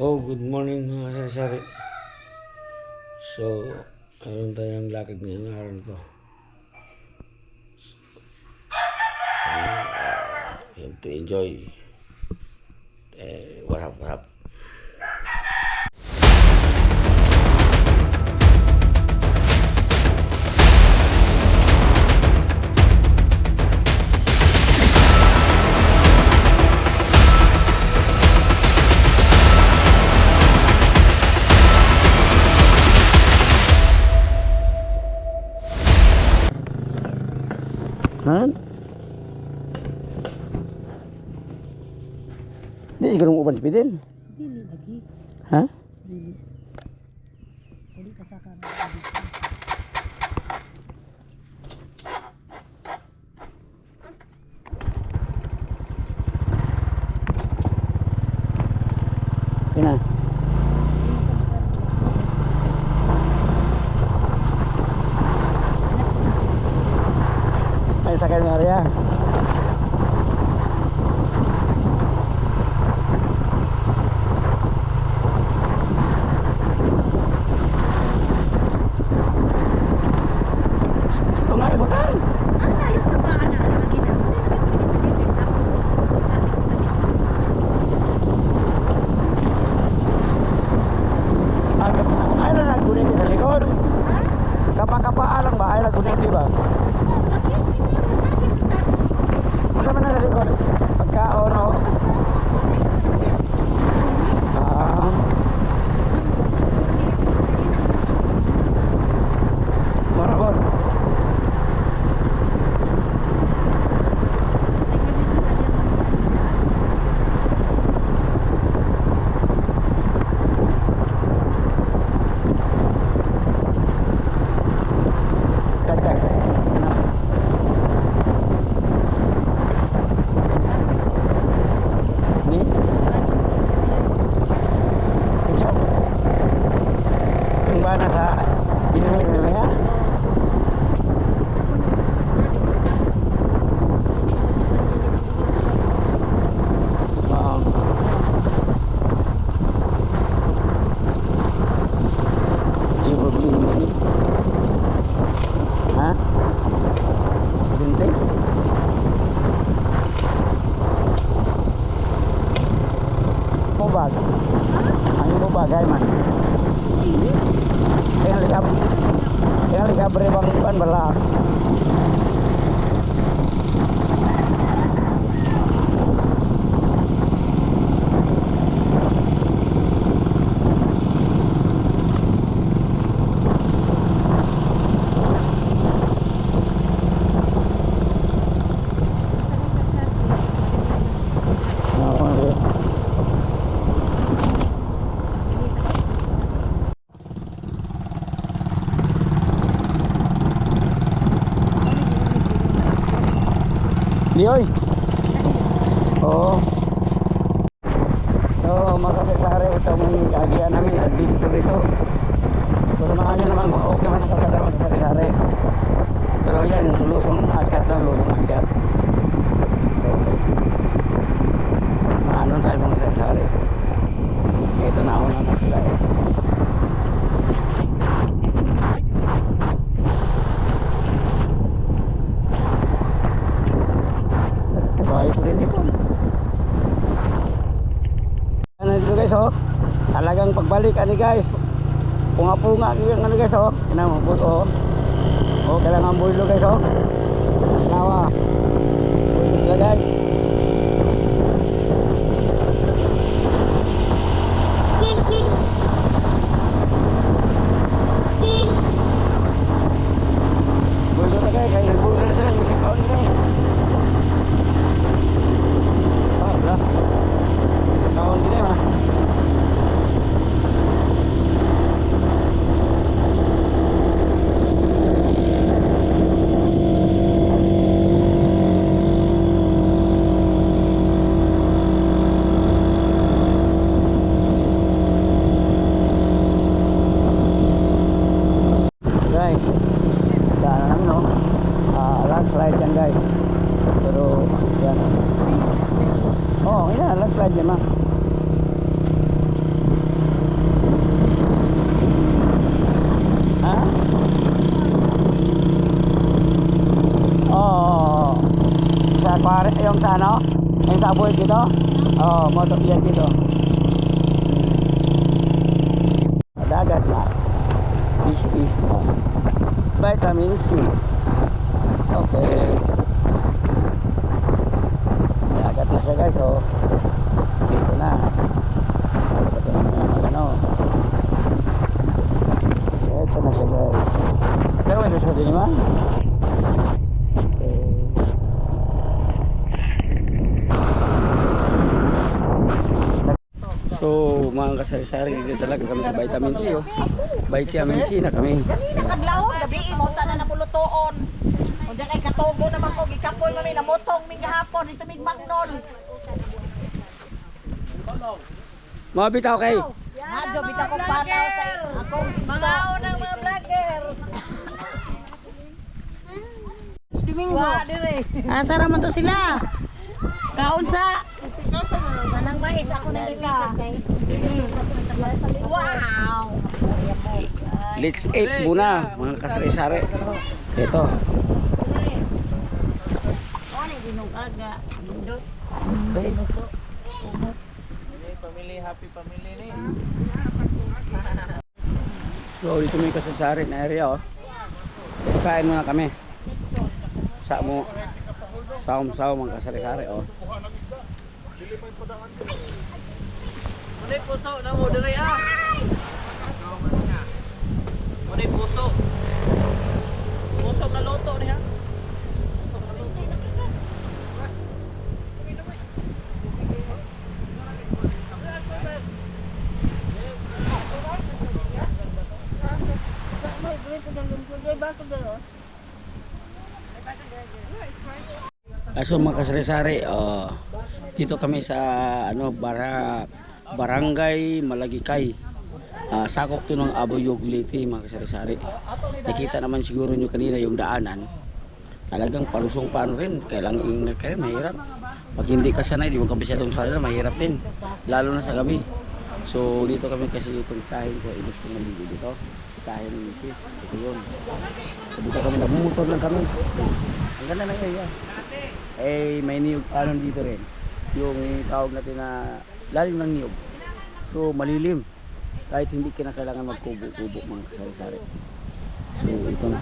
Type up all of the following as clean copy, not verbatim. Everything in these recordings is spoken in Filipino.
Oh, good morning mga sasari. So, mayroon tayong lakad ngayong araw na to. So, you have to enjoy. What's up, what's up? Ha? Di siguro mo uban si Fidel. Dili lagi. Ha? Dili. Dili kasaka. Kina. Ay sakay mo area. Gusto nga ibutan. Ayos na ba ana lagi na. Ay na nagunin sa likod. Kapakapaan lang ba? Ay nagunin di ba? Masama na sa likod. Pagkaon o. Marabot. Kacang. Ni? Isok. Yung ba nasa Pinoy na nga? Siguro ini. Ha? Sebentar. Mubag. Ang mubagay man. Kaya liga berebang ban balak. Dioy. Oh. So, makakasari itong kagian namin adventure ito. Pero makanya naman okay man ang kasara magsari-sari. Pero yan, lusong akat lang, lusong akat. Maano tayo mga sari-sari. Ito na ako na sila eh. Baik din ito. Ano dito guys oh. Talagang pagbalik ani guys. Punga-punga yung ano guys oh. Kinamabot oh. Oh kailangan bulo guys oh. Lawa. Bulo sila guys. Bulo na guys. Kaya bulo na sila. Musik kaon guys. Lah. Kawan gini mah. sa aboy dito? Oo, mo to yan dito. Dagat na. Fish na. Vitamin C. Okay. Dagat na siya guys, oh. Dito na. Ito na ano. Ito na siya guys. Pero may gusto din naman. So mga kasari-sari dito talaga kami sa vitamin C, oh. Vitamin C na kami. Kadlaw gabi mo tanan na pulutoon. O diyan ay katugo naman ko gikapoy mami na motong ming gahapon ito mig magnol. Mga bitaw kay. Nadyo bitaw ko panaw sa akong mga unang mga vlogger. Domingo. Asa raman to sila? Kaunsa? Manang mais ako na lipitas kay. Wow. Let's eat muna mga kasari-sari. Ito. Ano ginog aga? Bundot. Happy family ni. So dito may kasari na area, oh. Kain muna kami. Saum mga kasari-sari, oh. Munay puso na mo diri ah. Munay puso. Puso na loto niya. So mga kasari-sari, dito kami sa ano Barangay Malagikay. Sakop to ng Aboyog Leyte mga kasari-sari. Nakita naman siguro nyo kanina yung daanan. Talagang parusong paano rin. Kailangan ingat ka rin, mahirap. Pag hindi ka sanay, di mo kabisadong sana, mahirap din. Lalo na sa gabi. So dito kami kasi itong kahin ko, ibus ko naligo dito. Kahin ni Mrs. Ito yun. So dito kami, nagmumotor lang kami. Ang ganda ng area. Eh may niyog panon dito rin. Yung tawag natin na lalim ng niyog. So malilim. Kahit hindi ka na kailangan magkubo-kubo mga kasari-sari. So ito na.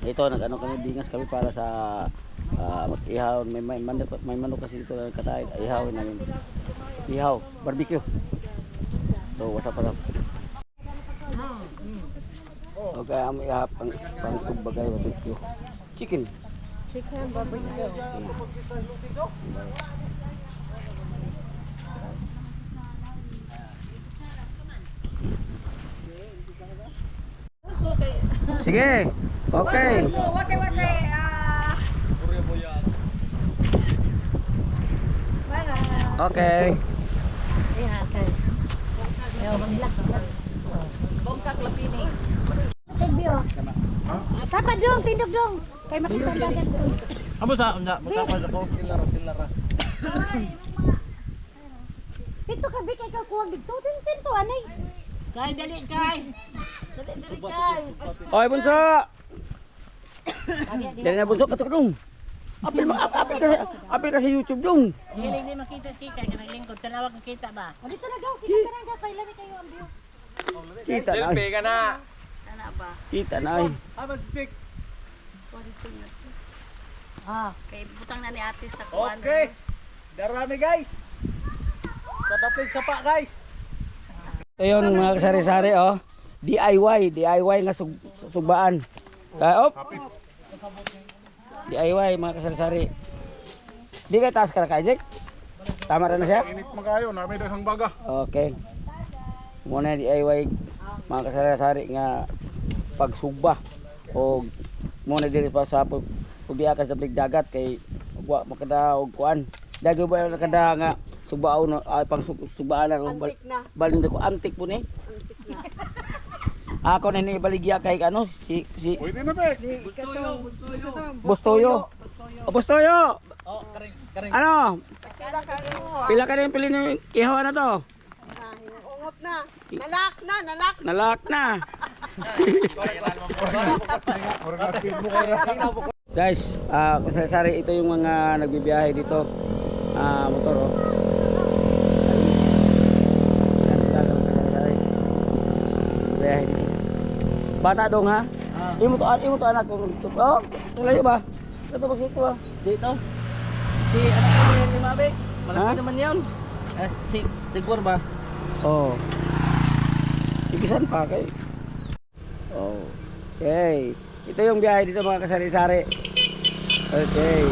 Ito nag-ano kami, bingas kami para sa mag-ihaw. May manok kasi dito na katay. Ihawin namin. Ihaw, barbecue. So what's up? Okay, ang ihap pang subbagay barbecue. Chicken barbecue. Sige. Okay. Okay. Bongkak lapini. Tapa dong, tindog dong. Kay makita dagat. Amo sa magkapal ako sila ra. Dito ka bi kay ka kuwag dito din sento anay. Kay dali kay. Dali kay. Oy bunso. Dali na bunso katok dong. Apil kasi YouTube dong. Dili makita kita kana lingkod tanawag kita ba? Dito na daw, kita na daw kay lami kayo ang view. Kita na. Selfie ka na. Ana ba? Kita na. Check. Kay butang na ni ate sa kuan. Okay. Darami guys. Sa dapit sapa guys. Ito yun mga kasari-sari, oh. DIY nga sugbaan. Op. DIY mga kasari-sari. Di kay taas ka na kay Jake? Tama na siya? Init magayo, namin daghang baga. Okay. Muna DIY mga kasari-sari nga pagsugba o muna diri pa sa pag diakas sa dagat kay wa makada og kuan. Dagay ba nakada nga sugbao no pang sugbaan na balin ko antik po ni. Ako na ni baligya kay ano si Pwede na be. Bustoyo. O Bustoyo. Oh, karing. Ano? Pila ka rin pilin yung ihaw na to? Ungot na. Nalak na. Nalak na. Guys, kasari-sari ito yung mga nagbibiyahe dito. Motor oh. Biyahe dito. Bata dong ha? Imo to anak ko. Oh, tulayo ba? Ito magsito ba? Dito. Si anak ko ni Mabe. Malaki Ha? naman yan. Si Tigwar ba? Oh. Ibisan pa kay. Oh. Okay. Ito yung biyahe dito mga kasari-sari. Okay.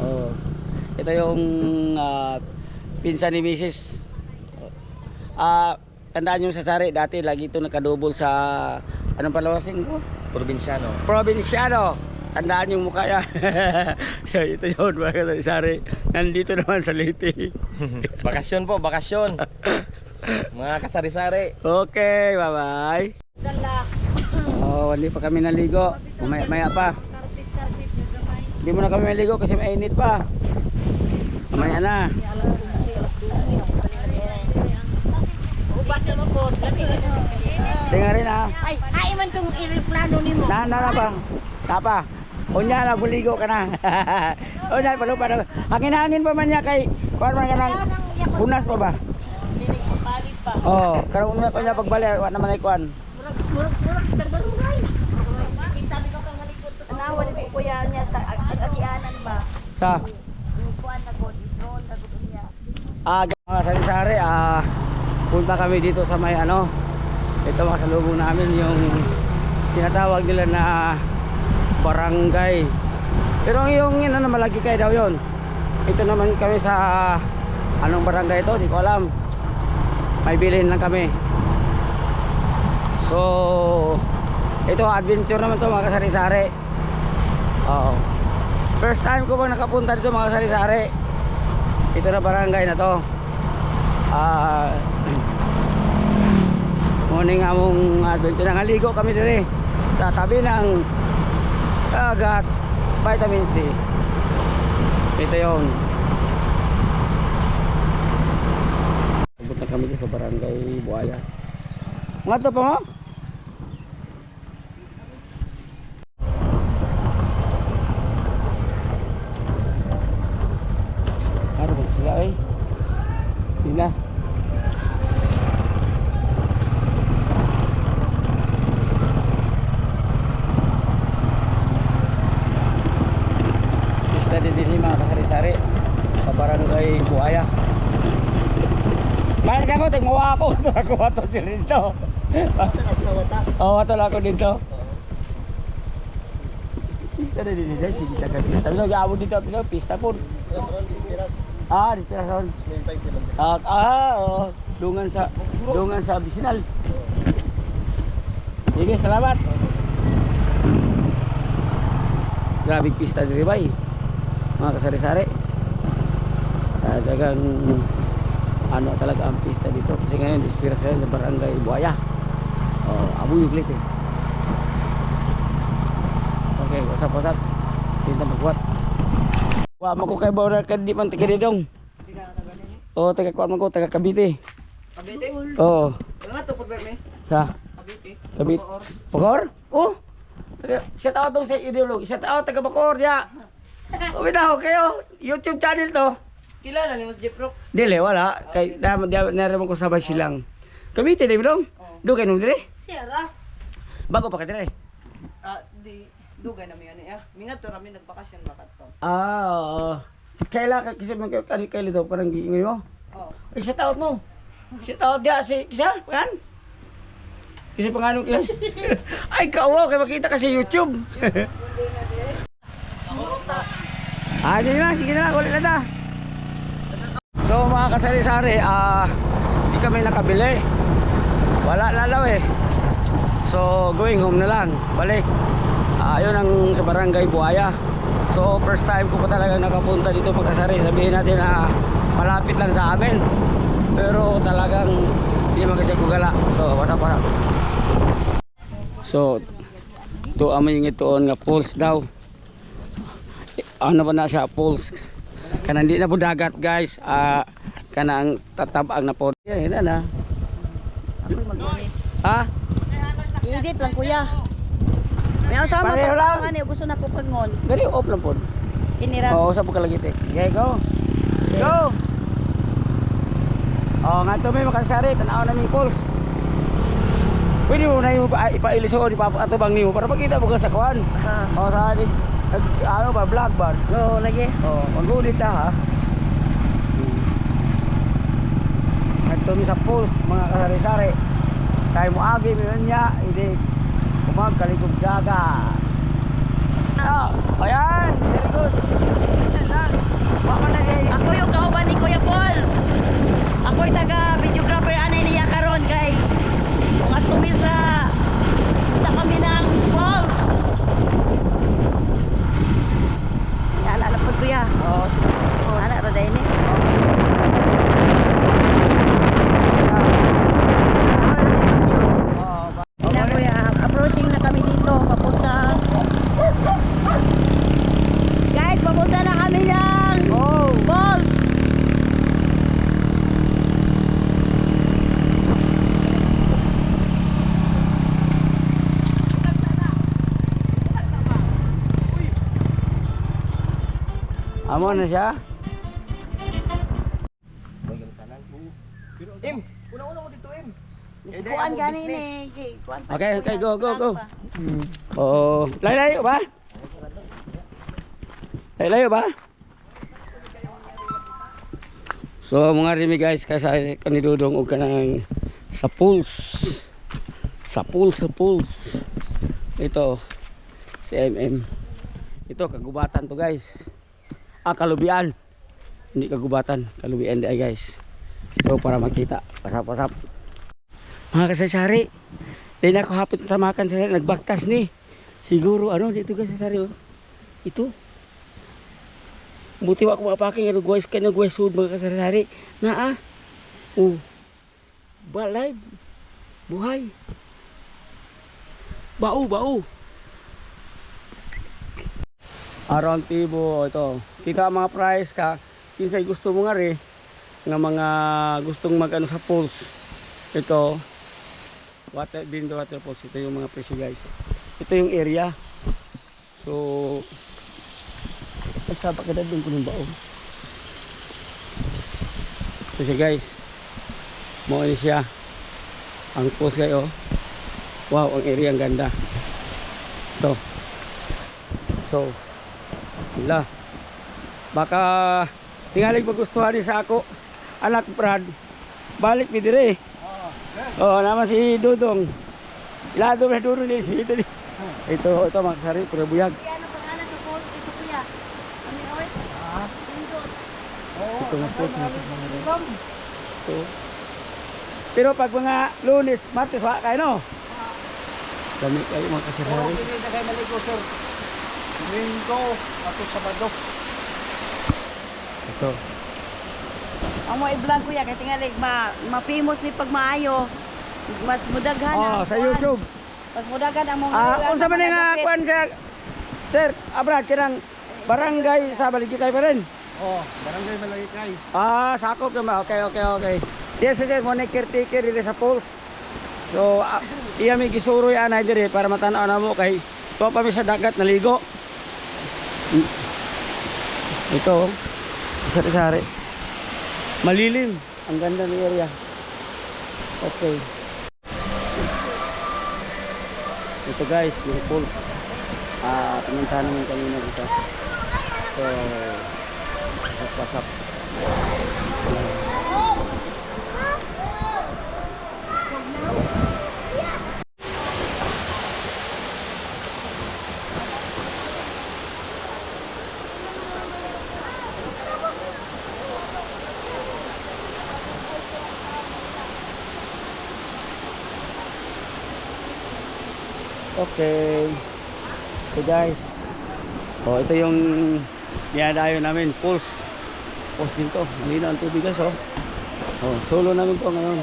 Oh. Ito yung pinsan ni Mrs. Tandaan nyo sa sari, dati lagi ito nakadubol sa anong palawasin ko? Probinsyano. Probinsyano. Tandaan yung mukha niya. So ito yun mga kasari-sari. Nandito naman sa Leyte. Bakasyon po, bakasyon. Mga kasari-sari. Okay, bye-bye. Oh, hindi pa kami naligo. Maya pa. Hindi mo na kami naligo kasi mainit pa. Mamaya na. Tingnan rin ha. Ay man tong ireplano nimo. Na pa. Tapa. Unya na buligo ka na. Unya palupa na. Hangin-hangin pa man niya kay kuan man kanang punas pa ba? Dili ko palit pa. Oh, karong unya ko niya pagbalik wa naman ay kuan. Murag terbarungay. Kita bitaw kang malikod to sa nawan ni kuya niya sa agianan ba. Sa Yung kuan na god, drone na god niya. mga sari-sari, punta kami dito sa may ano. Ito makasalubong namin yung tinatawag nila na barangay. Pero yung yun na malagi kayo daw yun. Ito naman kami sa anong barangay ito, di ko alam. May bilhin lang kami. So ito adventure naman to mga kasari-sari. Oo. First time ko bang nakapunta dito mga kasari-sari. Ito na barangay na to. Morning among adventure. Nangaligo kami dito sa tabi ng dagat, vitamin C. Ito yun. Punta kami dito sa barangay Buaya. Mga to pa mo? Ano ba sila eh? Sila. Pista din mga kasari-sari sa barangay Buaya. Mahal ka ko, tingmawa ako. Ako ato si Rinto. Oo, ato lang ako dito. Pista na din dito. Sige, taga-pista. Sabi ko, dito, pista po. Dispirason. Oo. Dungan sa Bisinal. Sige, salamat. Grabe pista dito, bay. Mga kasari-sari. Dagang ano talaga ang pista dito. Kasi ngayon, dispirason sa barangay Buaya. Abuyog lit eh. Okay, wasap. Tinta magbuhat. Wa mo ko kay Bora kan di man taga didong. Oh, taga kuan man ko taga Cavite. Kabite. Oh, Nga to problema sa Kabite. Cavite. Bacor? Oh. Siya tao tong sa ideology. Siya tao taga Bacor ya. Bitaw kayo. YouTube channel to. Kilala ni Mas Jeprok. Dili wala kay naramon ko sabay silang. Cavite di bidong. Do kay nung dire? Sira. Bago pa ka dire. Di dugay na mi ani mingat to rami nagbakasyon bakat to. Oo. Kailan kasi man kailan daw parang giingon mo. Oh. Ay, siya taot mo. Siya taot dia si siya, kan? Kasi panganong kila. Ay, kauwaw kay makita kasi YouTube. Sige na, ulit na ta. So mga kasari-sari, hindi kami nakabili. Wala na daw eh. So going home na lang, balik. Ayun ang sa barangay Buaya. So first time ko pa talaga nakapunta dito magkasari. Sabihin natin na malapit lang sa amin. Pero talagang hindi man kasi kugala. So wasap-wasap. So ito amay yung itoon nga pools daw. Ano ba na siya pools? Kana hindi na po dagat guys. Kana ang tatabang na po. Yan na. Ha? I-edit lang kuya. May usama Pareho pa lang. ko ani gusto na ko pagngon. Gali off lang po. Kinira. Oo, sa pagkalagiti. Okay, go. Go. Oh, nga to may makasari, tanaw na mi pulse. Pwede mo na yung ipailisuon, ipapatubang nimo para makita mo ka sa kuan. Oh, sa ano ba, vlog ba? Oo, lagi. Oh, magulit ta ha. Ito mi sa pulse, mga kasari-sari. Kaya mo agi, mi niya, hindi kumagkaligog daga. Oh, ayan, very good. Waka na siya. Ako yung kauban ni Kuya Paul. Ako yung taga-videographer anay niya karon kay kung ato mi sa punta kami ng falls. Naalala po kuya. Oh, Anak ra dai ni. Na kuya, approaching na kami dito papunta. Guys, papunta na kami ng oh. falls. Amo na siya. Kuan gani ni. Kuan pa. Okay, okay, go, go, go. Oo. Layo ba? Layo ba? So mga rimi guys, kasi kanidudong og kanang sa pulse. Sa pulse. Ito si MM. Ito kagubatan to guys. Kalubian. Hindi kagubatan, kalubian di ay guys. So para makita, pasap-pasap. Mga kasasari, di na ako hapit sa makan sa nagbaktas ni. Siguro ano dito guys sa sari oh. Ito. Buti wa ko mapaking ano guys kanya guys sud mga kasasari. Naa. Oh. Balay. Buhay. Bau. Around tibo ito. Kita ang mga price ka. Kinsay gusto mo nga rin nga mga gustong mag-ano sa pulse. Ito water falls. Ito yung mga presyo guys. Ito yung area. So pagsabak ka doon ko ng baong. Ito siya guys. Mo ini siya. Ang pulse kayo. Wow, ang area ang ganda. Ito. So wala. Baka tingalig magustuhan ni sa ako. Anak Brad. Balik mi dire. Oh, nama si Dudong. Ilado na duro ni si Dudong. Ito mga sari pura buyag. Ano pangalan sa falls ito kuya? Ano oy? Ito mga pulse na ito. Pero pag mga Lunes, Martes wa kayo no. Dami kayo mga kasari. Hindi na kayo maligo sir. Linggo at Sabado. Ito. Ang mo i-vlog kuya kay tingali ma-famous ni pag maayo. Mas mudaghan Oh, sa YouTube. Mas mudaghan ang mga Unsa man nga kuan siya? Sir, Abrad kinang barangay sa Baligikay pa rin. Oh, barangay Malagikay. Sakop naman. Okay. Yes, sir, mo na caretaker dito sa pulse. So, iya may gisuro yan ay dire para matanaw na mo kay tuwa pa mi sa dagat naligo. Ito, sari-sari. Malilim. Ang ganda ng area. Okay. Ito guys, yung pulse. Pumunta namin kanina dito. So, pasap-pasap. Okay. So guys. Oh, ito yung dinadayo namin, pulse. Pulse din to. Malinaw ang tubig guys, oh. Oh, solo namin to ngayon.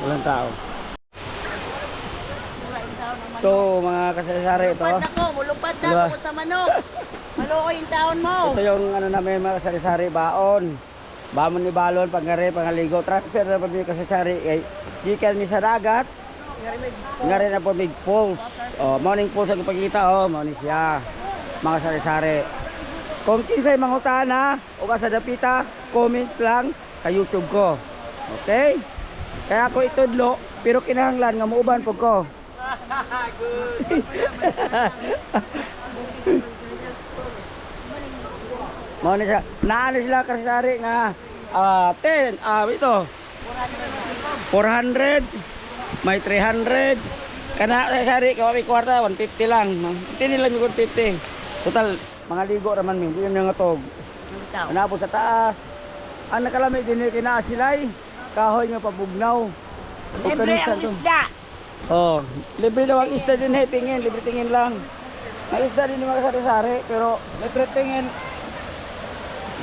Walang tao. So, mga kasasari ito. Mulupad na ko, mulupad na Diba? ako sa manok. Maluoy yung taon mo. Ito yung ano namin mga kasasari, baon. Bamon ni balon, pangare, pangaligo. Transfer na pag kasasari. Gikan mi sa dagat. Nga rin na po big pulse. Oh, morning pulse ang ipagkita oh, morning siya. Mga sari-sari. Kung kinsay mangutana o ka sa dapita, comment lang sa YouTube ko. Okay? Kaya ako itudlo, pero kinahanglan nga muuban po ko. Morning siya. Naano sila kasari nga 10, ito 400, may 300. Kana sa sari kami kwarta 150 lang. Hindi nila mi 150. Total mga ligo raman mi, yun nga tog. Anapos sa taas. Ang nakalamay din kina silay. Kahoy nga pabugnaw. Libre ang isda. Oh, libre daw ang isda din tingin, libre tingin lang. Ang isda din mga sari-sari pero Libre tingin.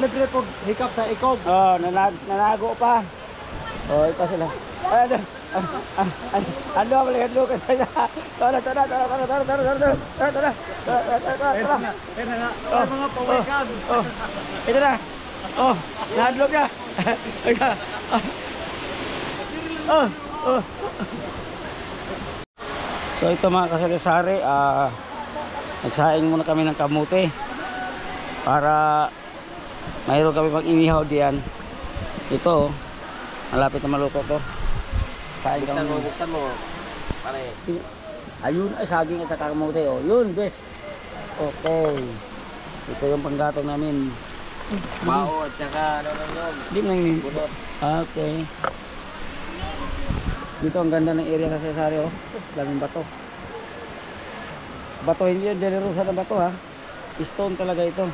Libre po hikap sa ikog. oh, nanago pa. Oh, ito sila. Ano? Ano ang malihat Lucas? Tara. Kaya nga, mga pawikan. Oh, ito na. Oh, nahadlok na. Oh. So ito mga kasari-sari, nagsaing muna kami ng kamote para mayroon kami mag-inihaw diyan. Ito, malapit na maluto to. Saing kami. Buksan mo. Pare. Ayun, ay saging at saka kamote. Oh, yun, best. Okay. Ito yung panggatong namin. Bao at saka ano yun. Di mo nang Bunot. okay. Dito ang ganda ng area sa Cesare oh. Daming bato. Bato hindi yan generosa ng bato ha. Stone talaga ito.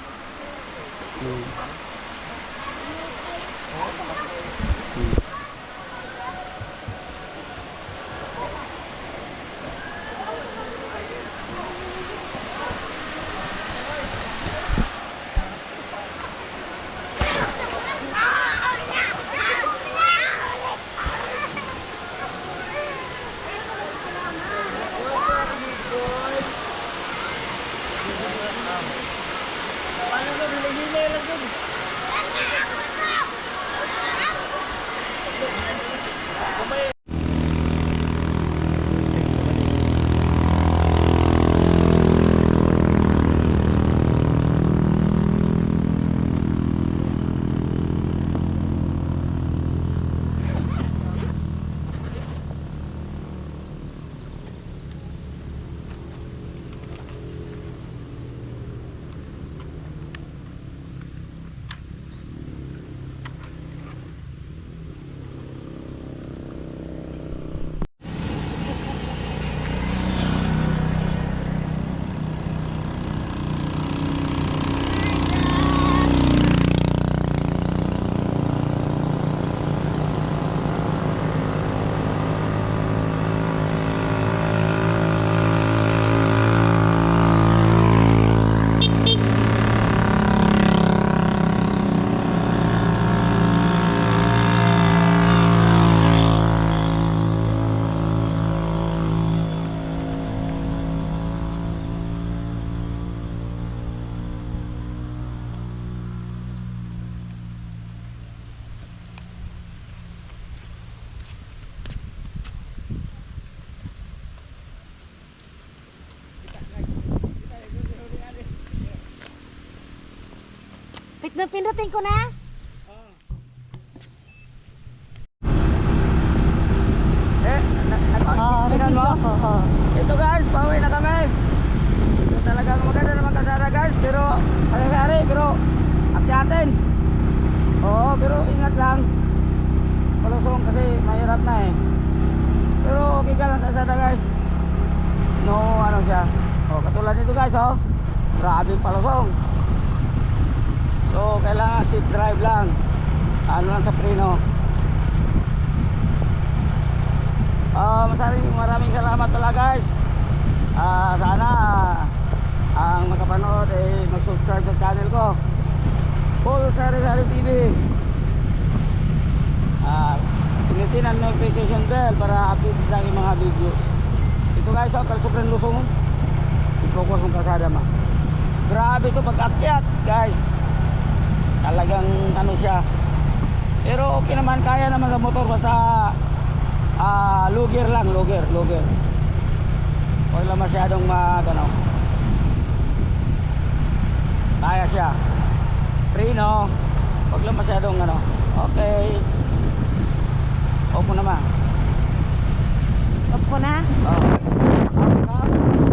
Pindutin ko na. Tingnan mo? Ito guys, pauwi na kami. Ito talagang maganda naman kasara guys, pero sari-sari, pero akyatin. Oo, pero ingat lang. Palusong kasi mahirap na eh. Pero okay ka lang kasara guys. No, ano siya. Oh, katulad nito guys, oh. Grabe palusong. So, kailangan safe drive lang. Ano lang sa preno. Maraming salamat pala guys. Sana ang makapanood ay mag-subscribe sa channel ko. Full Sari-Sari TV. Pinitin ang notification bell para update sa aking mga video. Ito guys, sobrang lusong. I-focus mong kasada ma. Grabe ito pag-akyat guys. Talagang ano siya. Pero okay naman, kaya naman sa motor basta Luger lang, luger. Huwag lang masyadong ano. Kaya siya. Prino. Huwag lang masyadong ano. Okay. Opo naman. Opo na. Oh.